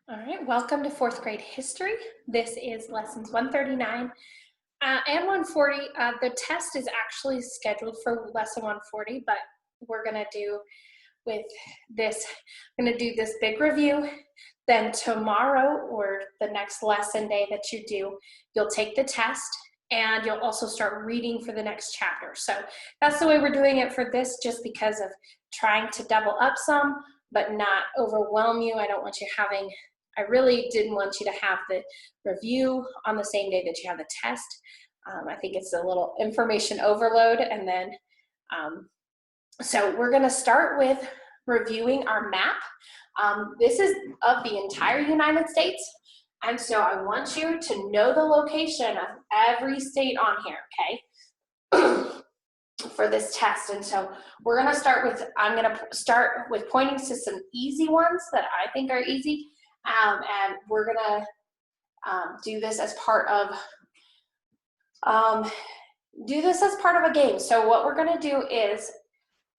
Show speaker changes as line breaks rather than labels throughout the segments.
All right, welcome to fourth grade history. This is lessons 139 and 140. The test is actually scheduled for lesson 140, but we're going to do with this, I'm going to do this big review. Then tomorrow or the next lesson day that you do, you'll take the test and you'll also start reading for the next chapter. So that's the way we're doing it for this, just because of trying to double up some, but not overwhelm you. I really didn't want you to have the review on the same day that you have the test. I think it's a little information overload. And then, so we're gonna start with reviewing our map. This is of the entire United States. And so I want you to know the location of every state on here, okay? For this test. And so we're gonna start with, I'm gonna start with pointing to some easy ones that I think are easy. And we're gonna do this as part of a game. So what we're gonna do is,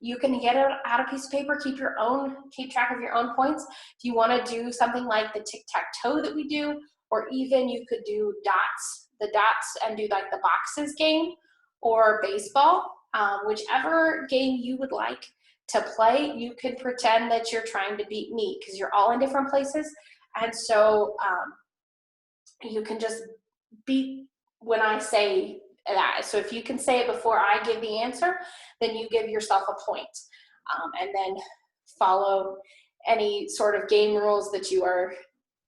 you can get out a piece of paper, keep track of your own points. If you want to do something like the tic-tac-toe that we do, or even you could do the dots and do like the boxes game, or baseball, whichever game you would like to play. You can pretend that you're trying to beat me because you're all in different places. And so you can just beat when I say that. So if you can say it before I give the answer, then you give yourself a point. And then follow any sort of game rules that you are,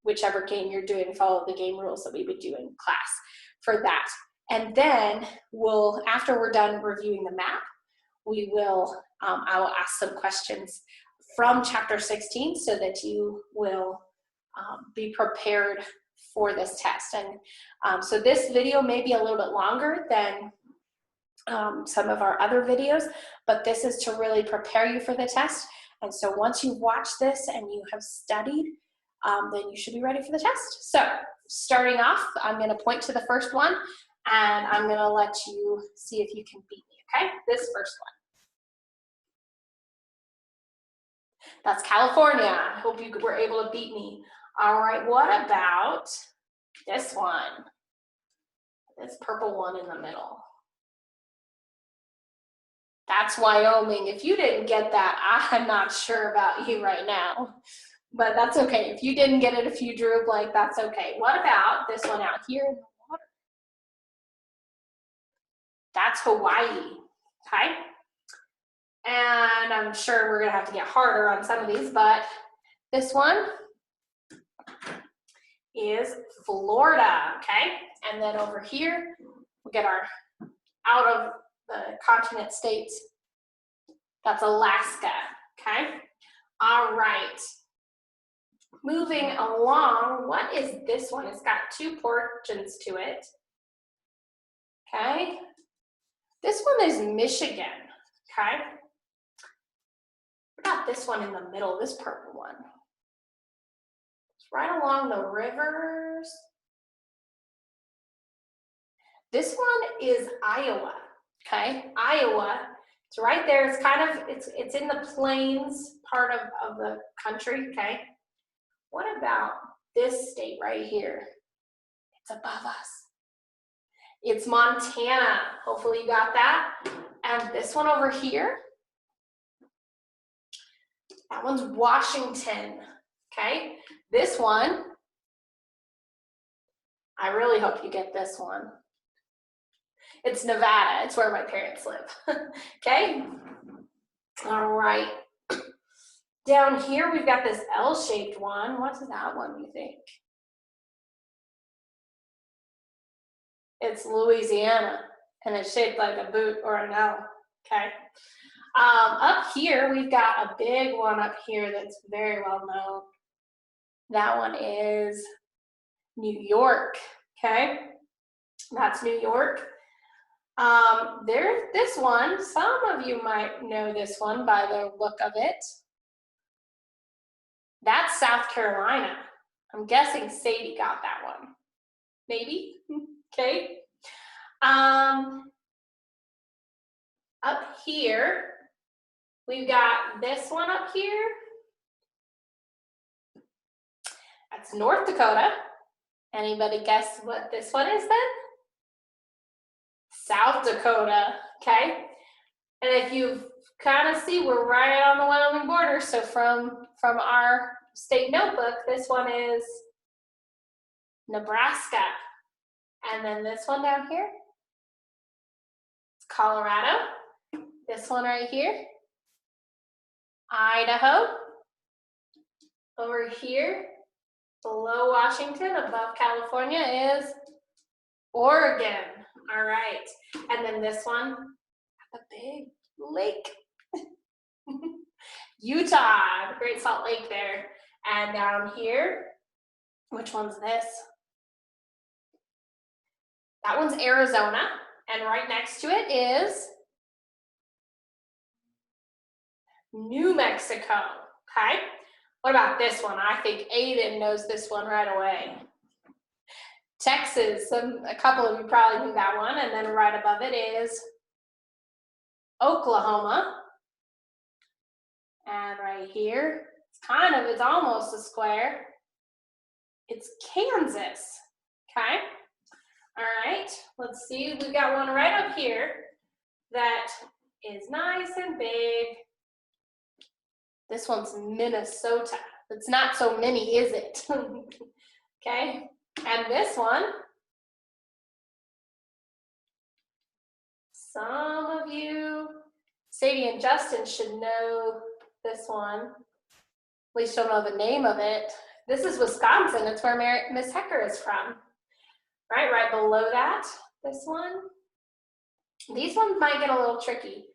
whichever game you're doing, follow the game rules that we would do in class for that. And then after we're done reviewing the map, I will ask some questions from chapter 16 so that you will be prepared for this test. And so this video may be a little bit longer than some of our other videos, but this is to really prepare you for the test. And so once you've watched this and you have studied, then you should be ready for the test. So starting off, I'm going to point to the first one, and I'm going to let you see if you can beat me, okay? This first one. That's California. I hope you were able to beat me. All right, what about this one? This purple one in the middle. That's Wyoming. If you didn't get that, I'm not sure about you right now, but that's okay. If you didn't get it, if you drew a blank, that's okay. What about this one out here in the water? That's Hawaii, okay? And I'm sure we're gonna have to get harder on some of these, but this one is Florida, okay? And then over here, we'll get our out of the continent states. That's Alaska, okay? All right. Moving along, what is this one? It's got two portions to it, okay? This one is Michigan, okay? What about this one in the middle, this purple one? It's right along the rivers. This one is Iowa, okay? Iowa, it's right there. It's kind of, it's in the plains part of the country, okay? What about this state right here? It's above us. It's Montana. Hopefully you got that. And this one over here, that one's Washington, okay? This one, I really hope you get this one. It's Nevada. It's where my parents live, okay? All right. Down here, we've got this L-shaped one. What's that one, you think? It's Louisiana, and it's shaped like a boot or an L, okay? Up here, we've got a big one up here that's very well known. That one is New York, okay? That's New York. There's this one. Some of you might know this one by the look of it. That's South Carolina. I'm guessing Sadie got that one. Maybe, okay? Up here, we've got this one up here. That's North Dakota. Anybody guess what this one is then? South Dakota, okay? And if you kind of see, we're right on the Wyoming border. So from our state notebook, this one is Nebraska. And then this one down here, it's Colorado. This one right here, Idaho. Over here, below Washington, above California is Oregon. All right. And then this one, the big lake. Utah, the Great Salt Lake there. And down here, which one's this? That one's Arizona. And right next to it is New Mexico, okay? What about this one? I think Aiden knows this one right away. Texas, a couple of you probably knew that one. And then right above it is Oklahoma. And right here, it's almost a square. It's Kansas, okay? All right, let's see, we've got one right up here that is nice and big. This one's Minnesota. It's not so many, is it? Okay, and this one, some of you, Sadie and Justin should know this one. At least you'll know the name of it. This is Wisconsin. It's where Miss Hecker is from. Right below that, this one. These ones might get a little tricky,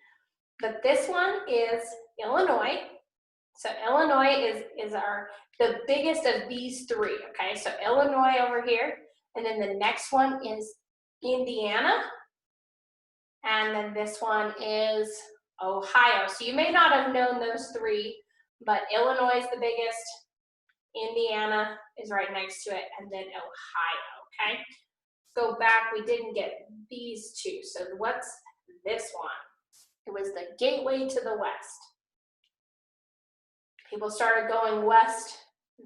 but this one is Illinois. So Illinois is the biggest of these three, okay? So Illinois over here, and then the next one is Indiana, and then this one is Ohio. So you may not have known those three, but Illinois is the biggest, Indiana is right next to it, and then Ohio, okay? Let's go back, we didn't get these two. So what's this one? It was the gateway to the west. People started going west,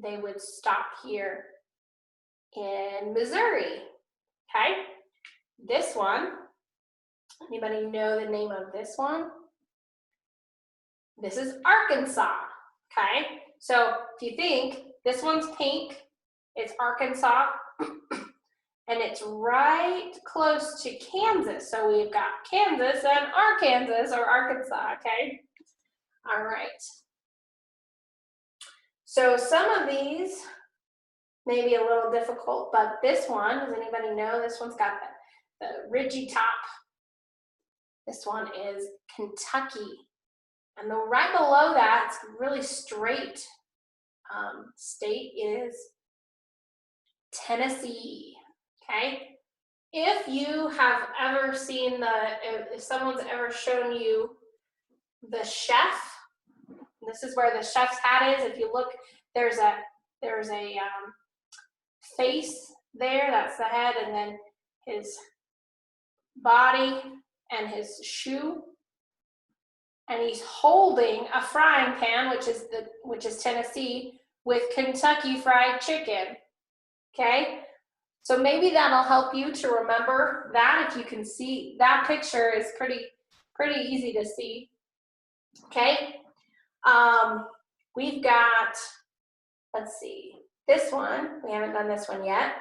they would stop here in Missouri, okay? This one, anybody know the name of this one? This is Arkansas, okay? So if you think, this one's pink, it's Arkansas, and it's right close to Kansas. So we've got Kansas and Arkansas, or Arkansas, okay? All right. So some of these may be a little difficult, but this one, does anybody know? This one's got the ridgy top. This one is Kentucky. And the right below that, it's really straight state is Tennessee, okay? If you have ever seen if someone's ever shown you the chef, this is where the chef's hat is. If you look, there's a face there, that's the head, and then his body and his shoe. And he's holding a frying pan, which is Tennessee, with Kentucky Fried Chicken, okay? So maybe that'll help you to remember that. If you can see, that picture is pretty easy to see, okay? We've got, let's see, this one, we haven't done this one yet.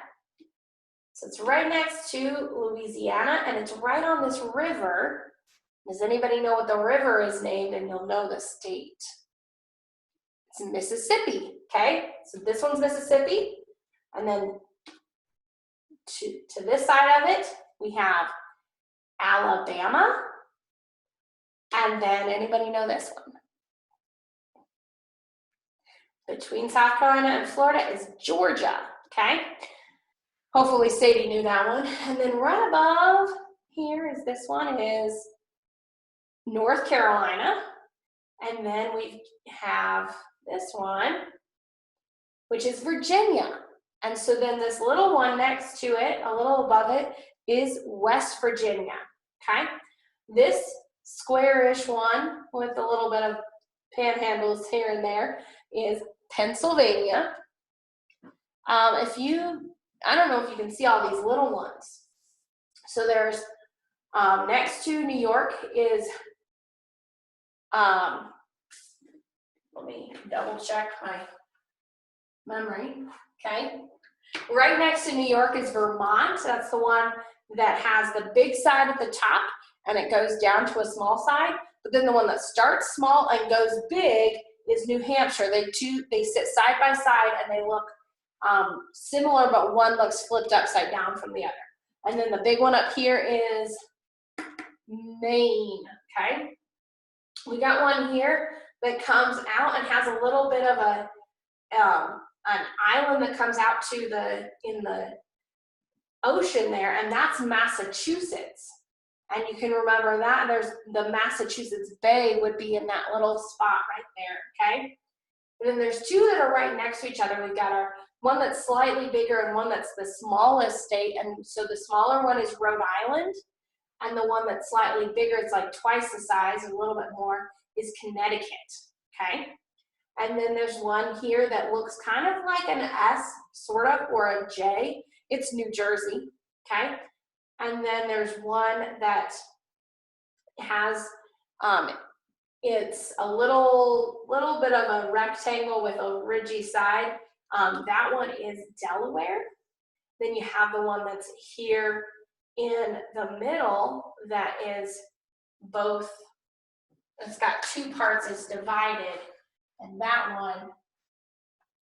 So it's right next to Louisiana, and it's right on this river. Does anybody know what the river is named? And you'll know the state. It's Mississippi, okay? So this one's Mississippi, and then to this side of it, we have Alabama, and then anybody know this one? Between South Carolina and Florida is Georgia, okay? Hopefully Sadie knew that one. And then right above here is this one is North Carolina. And then we have this one, which is Virginia. And so then this little one next to it, a little above it, is West Virginia, okay? This squarish one with a little bit of panhandles here and there is Pennsylvania. I don't know if you can see all these little ones. So there's, next to New York is, let me double check my memory, okay? Right next to New York is Vermont. That's the one that has the big side at the top and it goes down to a small side. But then the one that starts small and goes big is New Hampshire. They sit side by side and they look similar, but one looks flipped upside down from the other. And then the big one up here is Maine, okay? We got one here that comes out and has a little bit of an island that comes out to in the ocean there, and that's Massachusetts. And you can remember that there's the Massachusetts Bay would be in that little spot right there, okay? And then there's two that are right next to each other. We've got our one that's slightly bigger and one that's the smallest state. And so the smaller one is Rhode Island, and the one that's slightly bigger, it's like twice the size, a little bit more, is Connecticut, okay? And then there's one here that looks kind of like an S, sort of, or a J. It's New Jersey, okay? And then there's one that has, it's a little bit of a rectangle with a ridgy side. That one is Delaware. Then you have the one that's here in the middle that is both, it's got two parts, it's divided. And that one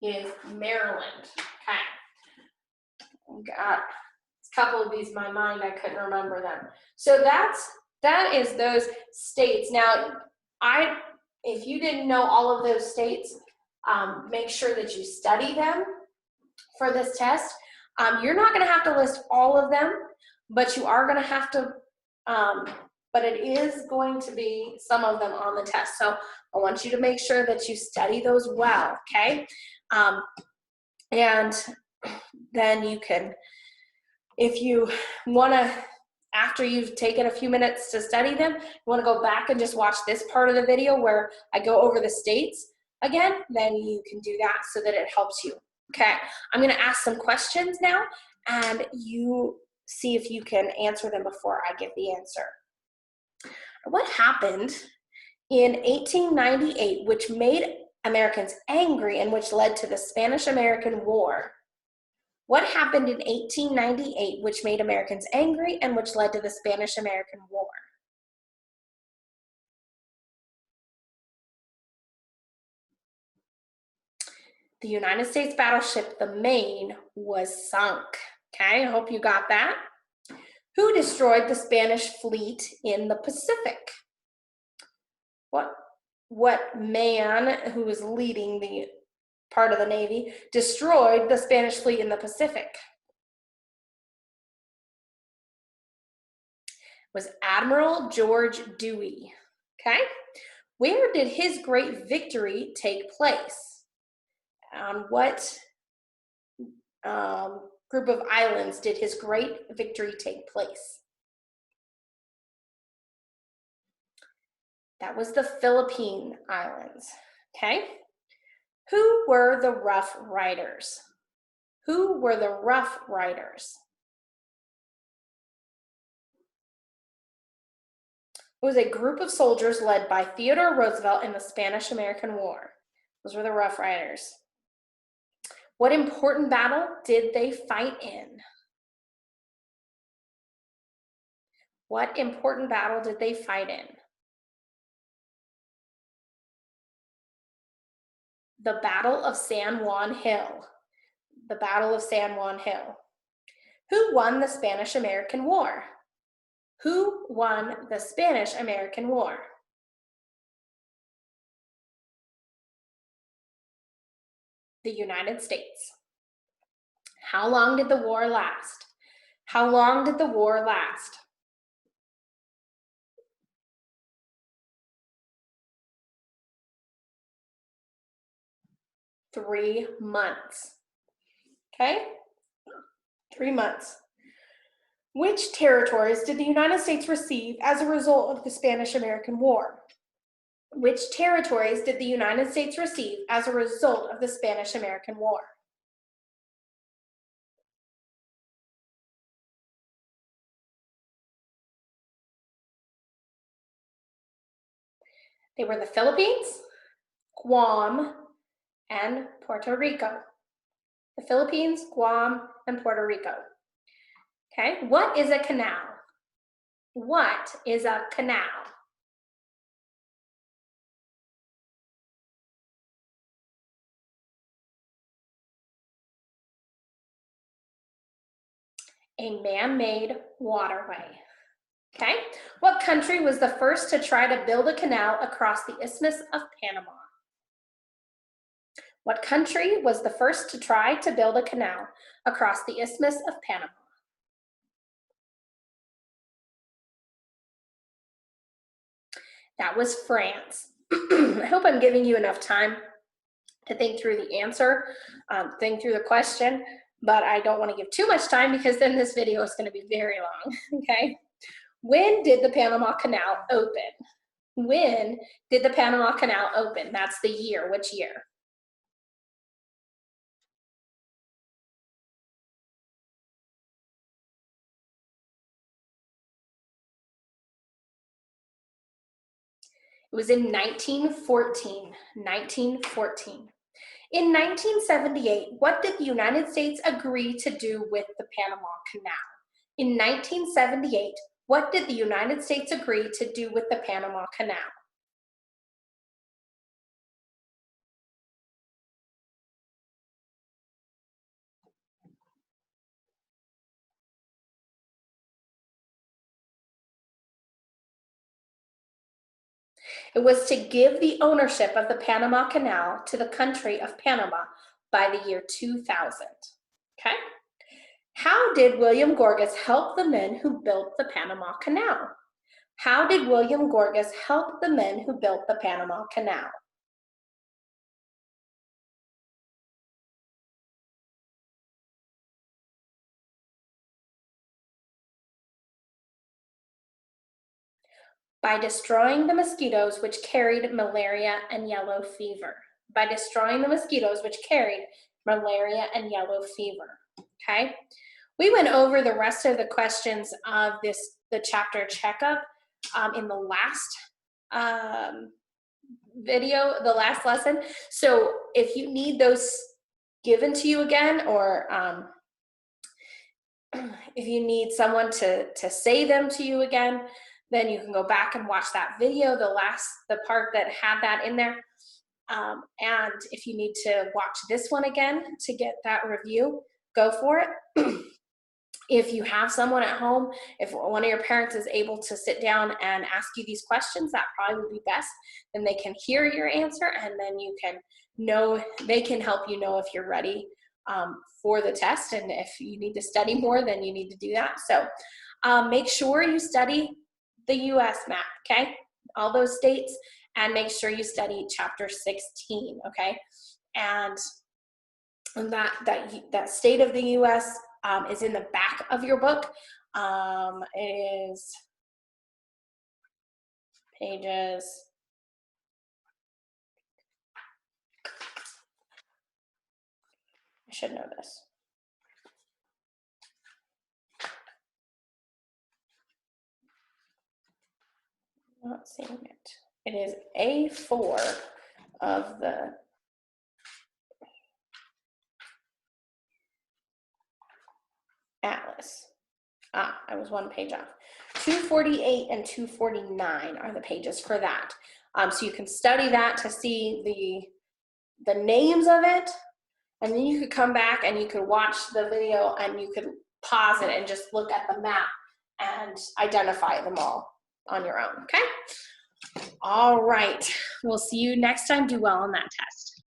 is Maryland, okay. Got a couple of these in my mind, I couldn't remember them. So that is those states. Now, if you didn't know all of those states, make sure that you study them for this test. You're not gonna have to list all of them, but you are gonna have to, but it is going to be some of them on the test. So I want you to make sure that you study those well, okay? And then you can, if you wanna, after you've taken a few minutes to study them, you wanna go back and just watch this part of the video where I go over the states again, then you can do that so that it helps you, okay? I'm gonna ask some questions now and you see if you can answer them before I give the answer. What happened in 1898 which made Americans angry and which led to the Spanish-American War? What happened in 1898 which made Americans angry and which led to the Spanish-American War? The United States battleship, the Maine, was sunk. Okay, I hope you got that. Who destroyed the Spanish fleet in the Pacific? What man who was leading the part of the Navy destroyed the Spanish fleet in the Pacific? It was Admiral George Dewey. Okay, where did his great victory take place? On what group of islands did his great victory take place? That was the Philippine Islands, okay? Who were the Rough Riders? Who were the Rough Riders? It was a group of soldiers led by Theodore Roosevelt in the Spanish-American War. Those were the Rough Riders. What important battle did they fight in? What important battle did they fight in? The Battle of San Juan Hill. The Battle of San Juan Hill. Who won the Spanish-American War? Who won the Spanish-American War? The United States. How long did the war last? How long did the war last? Three months. Okay? 3 months. Which territories did the United States receive as a result of the Spanish-American War? Which territories did the United States receive as a result of the Spanish-American War? They were the Philippines, Guam, and Puerto Rico. The Philippines, Guam, and Puerto Rico. Okay, what is a canal? What is a canal? A man-made waterway. Okay, what country was the first to try to build a canal across the Isthmus of Panama? What country was the first to try to build a canal across the Isthmus of Panama? That was France. I hope I'm giving you enough time to think through the answer, think through the question, but I don't want to give too much time because then this video is going to be very long, okay? When did the Panama Canal open? When did the Panama Canal open? That's the year. Which year? It was in 1914. 1914. In 1978, what did the United States agree to do with the Panama Canal? In 1978, what did the United States agree to do with the Panama Canal? It was to give the ownership of the Panama Canal to the country of Panama by the year 2000. Okay? How did William Gorgas help the men who built the Panama Canal? How did William Gorgas help the men who built the Panama Canal? By destroying the mosquitoes which carried malaria and yellow fever. By destroying the mosquitoes which carried malaria and yellow fever. Okay? We went over the rest of the questions of the chapter checkup in the last video, the last lesson. So if you need those given to you again, or if you need someone to say them to you again, then you can go back and watch that video, the part that had that in there. And if you need to watch this one again to get that review, go for it. If you have someone at home, if one of your parents is able to sit down and ask you these questions, that probably would be best. Then they can hear your answer, and then you can know, they can help you know if you're ready for the test. And if you need to study more, then you need to do that. So make sure you study the US map, okay? All those states, and make sure you study chapter 16, okay? And that state of the US is in the back of your book. It is pages, I should know this. Not seeing it. It is A4 of the atlas. I was one page off. 248 and 249 are the pages for that. So you can study that to see the names of it, and then you could come back and you could watch the video and you could pause it and just look at the map and identify them all on your own, okay? All right, we'll see you next time. Do well on that test.